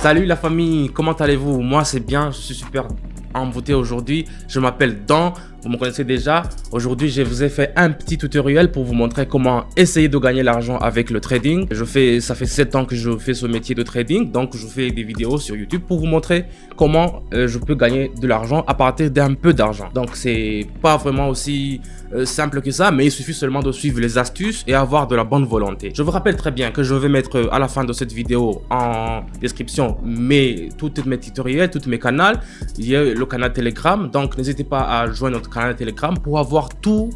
Salut la famille, comment allez-vous? Moi c'est bien, je suis super envoûté aujourd'hui. Je m'appelle Dan, vous me connaissez déjà. Aujourd'hui je vous ai fait un petit tutoriel pour vous montrer comment essayer de gagner l'argent avec le trading. Ça fait 7 ans que je fais ce métier de trading, donc je fais des vidéos sur YouTube pour vous montrer comment je peux gagner de l'argent à partir d'un peu d'argent. Donc c'est pas vraiment aussi simple que ça, mais il suffit seulement de suivre les astuces et avoir de la bonne volonté. Je vous rappelle très bien que je vais mettre à la fin de cette vidéo en description tous mes tutoriels, tous mes canaux. Il y a le canal Telegram, donc n'hésitez pas à joindre notre canal Telegram pour avoir tout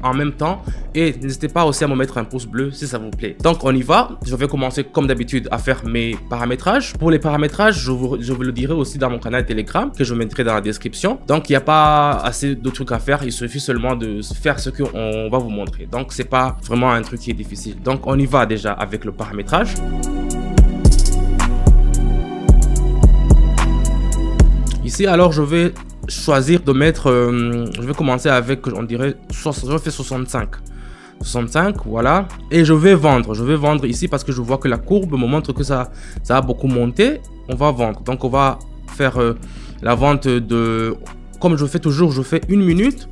en même temps, et n'hésitez pas aussi à me mettre un pouce bleu si ça vous plaît. Donc on y va. Je vais commencer comme d'habitude à faire mes paramétrages. Pour les paramétrages, je vous le dirai aussi dans mon canal Telegram que je mettrai dans la description. Donc il n'y a pas assez de trucs à faire, il suffit seulement de faire ce qu'on va vous montrer. Donc c'est pas vraiment un truc qui est difficile. Donc on y va déjà avec le paramétrage. Ici, alors, je vais choisir de mettre... je vais commencer avec, on dirait, je fais 65. 65, voilà. Et je vais vendre. Je vais vendre ici parce que je vois que la courbe me montre que ça a beaucoup monté. On va vendre. Donc, on va faire la vente de... Comme je fais toujours, je fais 1 minute.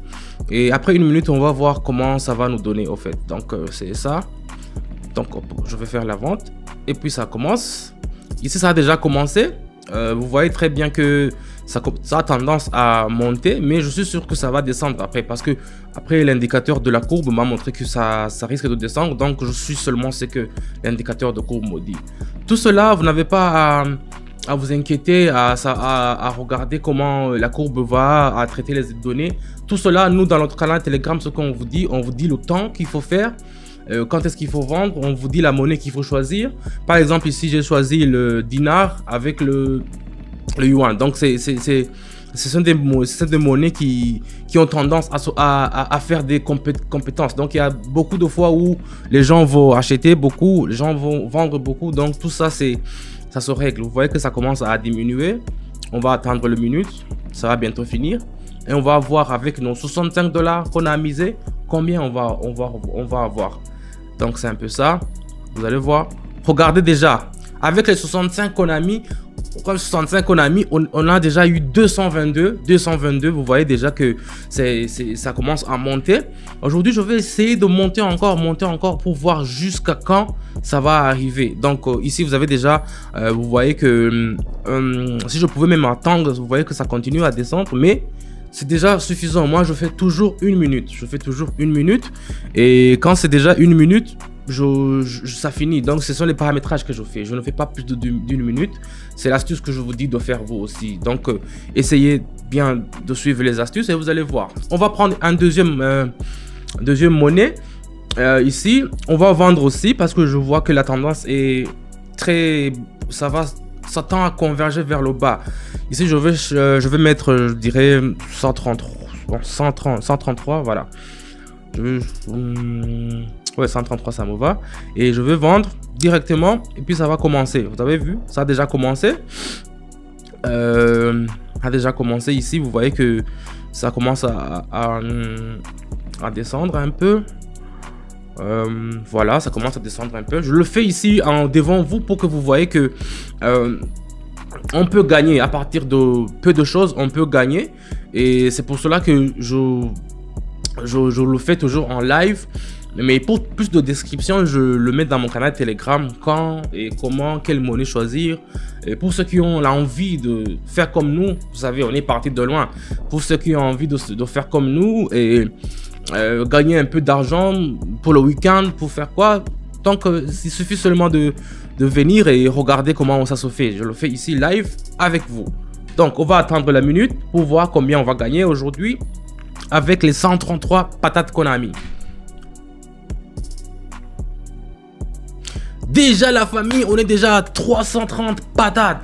Et après 1 minute, on va voir comment ça va nous donner, au fait. Donc, c'est ça. Donc, je vais faire la vente. Et puis, ça commence. Ici, ça a déjà commencé. Vous voyez très bien que ça a tendance à monter, mais je suis sûr que ça va descendre après, parce que après l'indicateur de la courbe m'a montré que ça risque de descendre, donc je suis seulement ce que l'indicateur de courbe me dit. Tout cela, vous n'avez pas à vous inquiéter, à regarder comment la courbe va, à traiter les données. Tout cela, nous dans notre canal Telegram, ce qu'on vous dit, on vous dit le temps qu'il faut faire. Quand est-ce qu'il faut vendre, on vous dit la monnaie qu'il faut choisir. Par exemple, ici, j'ai choisi le dinar avec le yuan. Donc, ce sont des monnaies qui ont tendance à faire des compétences. Donc, il y a beaucoup de fois où les gens vont acheter beaucoup, les gens vont vendre beaucoup. Donc, tout ça, ça se règle. Vous voyez que ça commence à diminuer. On va attendre le minute. Ça va bientôt finir. Et on va voir avec nos 65 $ qu'on a misé, combien on va avoir. Donc c'est un peu ça, vous allez voir. Regardez déjà, avec les 65 qu'on a mis, on a déjà eu 222, vous voyez déjà que ça commence à monter. Aujourd'hui, je vais essayer de monter encore pour voir jusqu'à quand ça va arriver. Donc ici, vous avez déjà, vous voyez que si je pouvais même attendre, vous voyez que ça continue à descendre, mais c'est déjà suffisant. Moi, je fais toujours 1 minute. Et quand c'est déjà 1 minute, ça finit. Donc, ce sont les paramétrages que je fais. Je ne fais pas plus d'1 minute. C'est l'astuce que je vous dis de faire vous aussi. Donc, essayez bien de suivre les astuces et vous allez voir. On va prendre un deuxième monnaie. Ici, on va vendre aussi parce que je vois que la tendance est très... Ça tend à converger vers le bas. Ici, je vais mettre, je dirais, 133, voilà. Ouais, 133, ça me va. Et je vais vendre directement. Et puis, ça va commencer. Vous avez vu? Ça a déjà commencé. Ici, vous voyez que ça commence à descendre un peu. Voilà, ça commence à descendre un peu. Je le fais ici devant vous pour que vous voyez que on peut gagner à partir de peu de choses. On peut gagner, et c'est pour cela que je le fais toujours en live. Mais pour plus de description, je le mets dans mon canal Telegram, quand et comment, quelle monnaie choisir. Et pour ceux qui ont l'envie de faire comme nous, vous savez, on est parti de loin. Pour ceux qui ont envie de faire comme nous et gagner un peu d'argent pour le week-end, pour faire quoi? Donc il suffit seulement de venir et regarder comment ça se fait. Je le fais ici live avec vous. Donc on va attendre la minute pour voir combien on va gagner aujourd'hui avec les 133 patates qu'on a mis. Déjà la famille, on est déjà à 330 patates.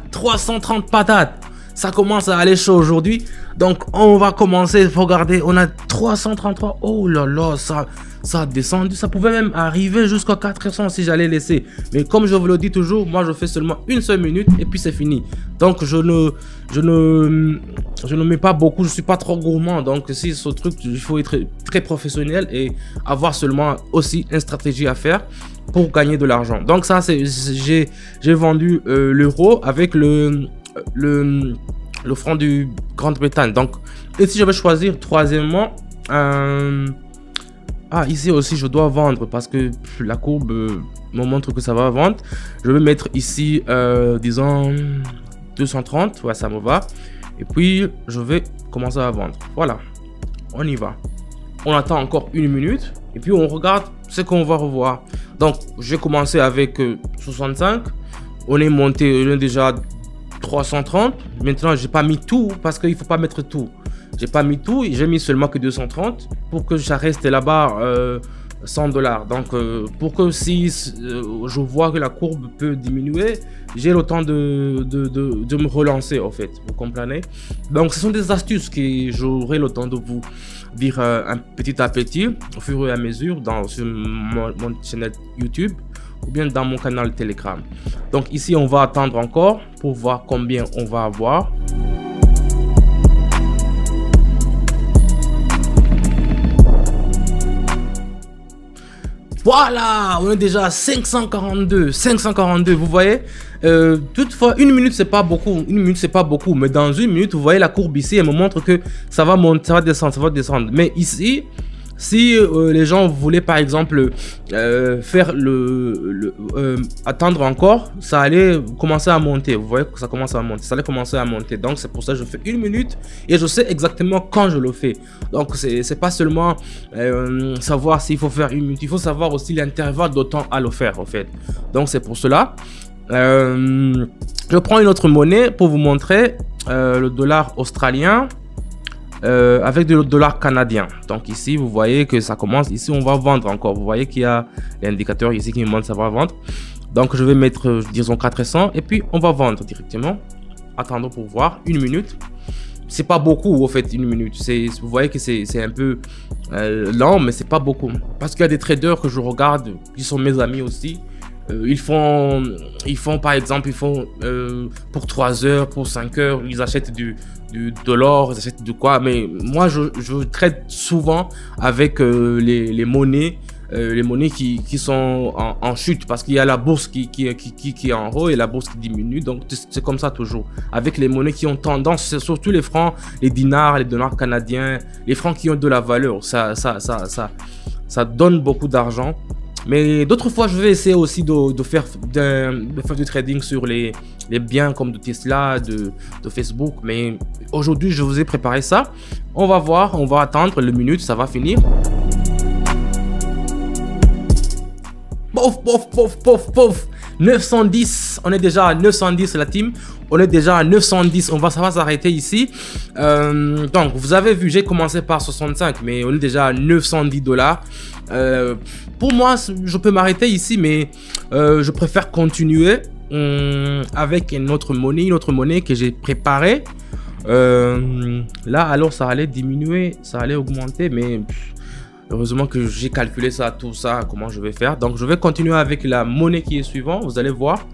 Ça commence à aller chaud aujourd'hui. Donc on va commencer, regardez, on a 333. Oh là là, ça a descendu, ça pouvait même arriver jusqu'à 400 si j'allais laisser. Mais comme je vous le dis toujours, moi je fais seulement une seule minute et puis c'est fini. Donc je ne mets pas beaucoup, je suis pas trop gourmand. Donc si ce truc, il faut être très professionnel et avoir seulement aussi une stratégie à faire pour gagner de l'argent. Donc ça, j'ai vendu l'euro avec le franc du Grande-Bretagne. Donc ici je vais choisir troisièmement ici aussi je dois vendre parce que la courbe me montre que ça va vendre. Je vais mettre ici disons 230, ouais, ça me va. Et puis je vais commencer à vendre. Voilà, on y va. On attend encore une minute et puis on regarde ce qu'on va revoir. Donc j'ai commencé avec 65, on est monté, on est déjà 330. Maintenant j'ai pas mis tout parce qu'il faut pas mettre tout. J'ai pas mis tout, j'ai mis seulement que 230 pour que ça reste là-bas $100. Donc pour que si je vois que la courbe peut diminuer, j'ai le temps de me relancer en fait, vous comprenez. Donc ce sont des astuces que j'aurai le temps de vous dire un petit à petit au fur et à mesure sur mon chaîne YouTube ou bien dans mon canal Telegram. Donc ici on va attendre encore pour voir combien on va avoir. Voilà, on est déjà à 542, vous voyez. Toutefois, une minute c'est pas beaucoup, mais dans une minute, vous voyez la courbe ici, elle me montre que ça va monter, ça va descendre. Mais ici, si les gens voulaient par exemple faire attendre encore, ça allait commencer à monter. Vous voyez que ça commence à monter, ça allait commencer à monter. Donc c'est pour ça que je fais une minute et je sais exactement quand je le fais. Donc c'est pas seulement savoir s'il faut faire une minute, il faut savoir aussi l'intervalle de temps à le faire en fait. Donc c'est pour cela. Je prends une autre monnaie pour vous montrer le dollar australien. Avec le dollar canadien. Donc ici vous voyez que ça commence, ici on va vendre encore, vous voyez qu'il y a l'indicateur ici qui me montre ça va vendre. Donc je vais mettre disons 400 et puis on va vendre directement. Attendons pour voir, une minute, c'est pas beaucoup au fait, une minute, vous voyez que c'est un peu lent, mais c'est pas beaucoup parce qu'il y a des traders que je regarde qui sont mes amis aussi. Ils font par exemple, pour 3 heures, pour 5 heures, ils achètent de l'or, ils achètent de quoi. Mais moi, je trade souvent avec les monnaies qui sont en chute parce qu'il y a la bourse qui est en haut et la bourse qui diminue. Donc, c'est comme ça toujours. Avec les monnaies qui ont tendance, c'est surtout les francs, les dinars, les dollars canadiens, les francs qui ont de la valeur. Ça donne beaucoup d'argent. Mais d'autres fois, je vais essayer aussi de faire du trading sur les biens comme de Tesla, de Facebook. Mais aujourd'hui, je vous ai préparé ça. On va voir, on va attendre le minute, ça va finir. Pof, 910, on est déjà à 910 la team. On est déjà à 910, ça va s'arrêter ici. Donc, vous avez vu, j'ai commencé par 65, mais on est déjà à $910. Pour moi, je peux m'arrêter ici, mais je préfère continuer avec une autre monnaie que j'ai préparée. Là, alors, ça allait diminuer, ça allait augmenter, mais heureusement que j'ai calculé ça, tout ça, comment je vais faire. Donc, je vais continuer avec la monnaie qui est suivante. Vous allez voir.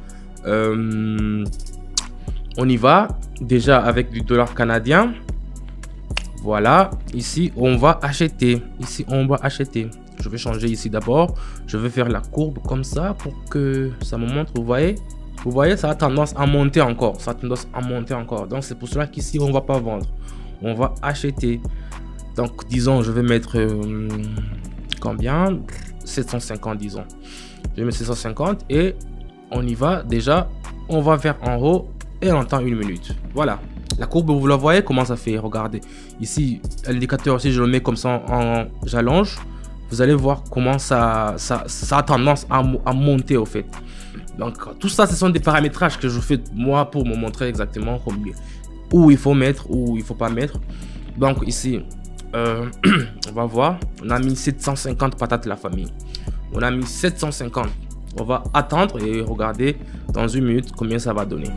On y va déjà avec du dollar canadien. Voilà, ici on va acheter. Je vais changer ici d'abord. Je vais faire la courbe comme ça pour que ça me montre. Vous voyez, ça a tendance à monter encore. Donc c'est pour cela qu'ici on va pas vendre. On va acheter. Donc disons, je vais mettre combien? 750 disons. Je vais mettre 750 et on y va déjà. On va vers en haut. Et on attend une minute. Voilà. La courbe, vous la voyez comment ça fait. Regardez. Ici, l'indicateur, si je le mets comme ça, j'allonge, vous allez voir comment ça a tendance à monter au fait. Donc, tout ça, ce sont des paramétrages que je fais moi pour me montrer exactement combien, où il faut mettre, où il ne faut pas mettre. Donc, ici, on va voir. On a mis 750 patates la famille. On a mis 750. On va attendre et regarder dans une minute combien ça va donner.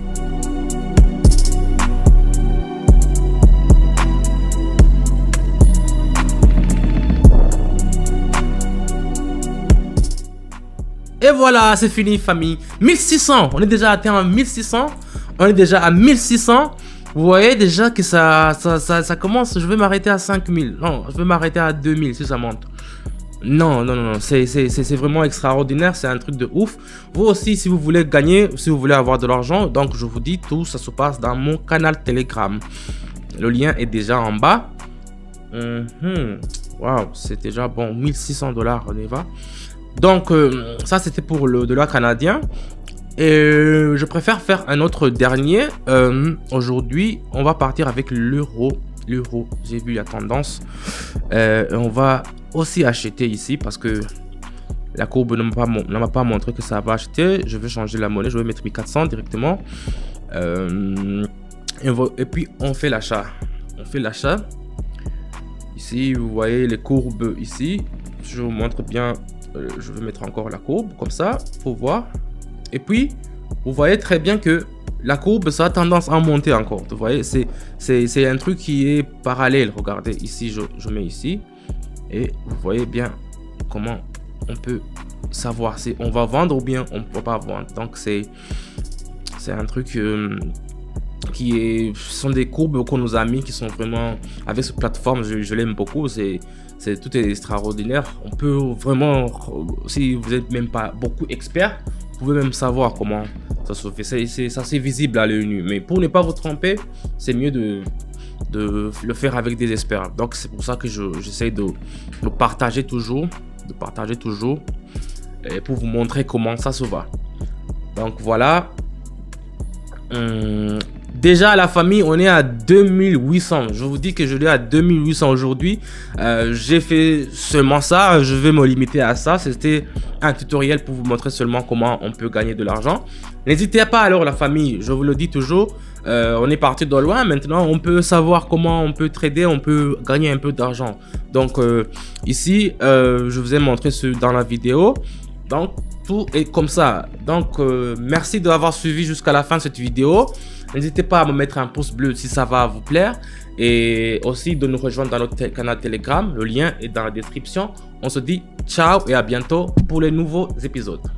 Et voilà, c'est fini, famille. 1600. On est déjà atteint à 1600. On est déjà à 1600. Vous voyez déjà que ça commence. Je vais m'arrêter à 5000. Non, je vais m'arrêter à 2000 si ça monte. Non, non, non, non. C'est vraiment extraordinaire. C'est un truc de ouf. Vous aussi, si vous voulez gagner, si vous voulez avoir de l'argent, donc je vous dis, tout ça se passe dans mon canal Telegram. Le lien est déjà en bas. Waouh, c'est déjà bon. 1600 $, on y va. Donc, ça, c'était pour le dollar canadien. Et je préfère faire un autre dernier. Aujourd'hui, on va partir avec l'euro. L'euro, j'ai vu la tendance. On va aussi acheter ici parce que la courbe ne m'a pas montré que ça va acheter. Je vais changer la monnaie. Je vais mettre 1400 directement. Et puis, on fait l'achat. On fait l'achat. Ici, vous voyez les courbes ici. Je vous montre bien. Je vais mettre encore la courbe comme ça pour voir. Et puis, vous voyez très bien que la courbe, ça a tendance à monter encore. Vous voyez, c'est un truc qui est parallèle. Regardez, ici, je mets ici. Et vous voyez bien comment on peut savoir si on va vendre ou bien on ne peut pas vendre. Donc, c'est un truc ce sont des courbes qu'on nous a mis qui sont vraiment, avec cette plateforme, je l'aime beaucoup. Tout est extraordinaire. On peut vraiment, si vous n'êtes même pas beaucoup expert, vous pouvez même savoir comment ça se fait. C'est visible à l'œil nu. Mais pour ne pas vous tromper, c'est mieux de le faire avec des experts. Donc c'est pour ça que j'essaie de partager toujours. Et pour vous montrer comment ça se va. Donc voilà. Déjà, la famille, on est à 2800. Je vous dis que je l'ai à 2800 aujourd'hui. J'ai fait seulement ça. Je vais me limiter à ça. C'était un tutoriel pour vous montrer seulement comment on peut gagner de l'argent. N'hésitez pas alors, la famille. Je vous le dis toujours. On est parti de loin. Maintenant, on peut savoir comment on peut trader. On peut gagner un peu d'argent. Donc, ici, je vous ai montré dans la vidéo. Donc, tout est comme ça. Donc, merci d'avoir suivi jusqu'à la fin de cette vidéo. N'hésitez pas à me mettre un pouce bleu si ça va vous plaire. Et aussi de nous rejoindre dans notre canal Telegram. Le lien est dans la description. On se dit ciao et à bientôt pour les nouveaux épisodes.